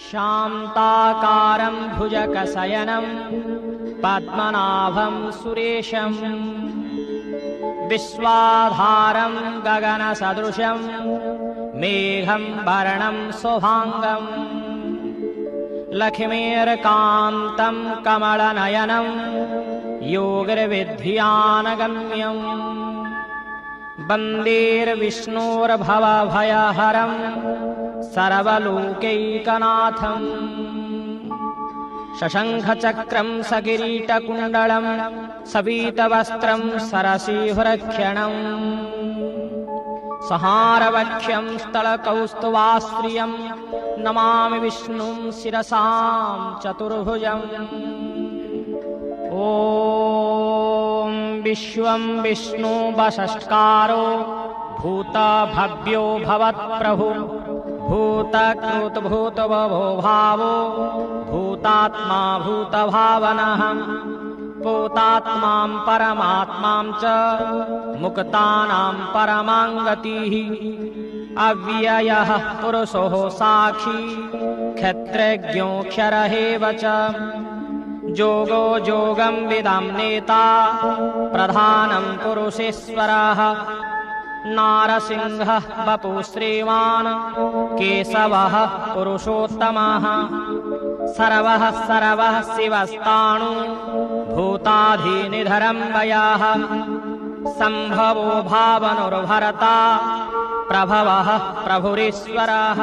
शान्ताकारं भुजगशयनं पद्मनाभं सुरेशं विश्वाधारं गगनसदृशं मेघं वर्णं शुभांगं लक्ष्मीर्कान्तं कमलनयनं योगिर्विद्यानगम्यं वन्देर्विष्णोर्भवभयहरं सर्वलोकैकनाथं शशंखचक्रं सकिरीटकुण्डलं सपीतवस्त्रं सरसीहृक्षणं सहारवक्ष्यं स्थलकौस्तुभाश्रियं नमामि विष्णुं शिरसां चतुर्भुजम्। ॐ विश्वं विष्णु वषट्कारो भूतभव्यो भवत्प्रभु भूतकृतभूतभवो भावो भूतात्मा भूतभावनः भूतात्मां परमात्मां च मुक्तानां परमां गतिः अव्ययः पुरुषो साक्षी क्षत्रज्ञोऽक्षर एव च जोगो जोगं विदां नेता प्रधानं पुरुषेश्वरः नारसिंहः वपुः श्रीमान् केशवः पुरुषोत्तमः सर्वः सर्वः शिवस्ताणु भूताधिनिधरं वयः सम्भवो भावनुर्भरता प्रभवः प्रभुरीश्वरः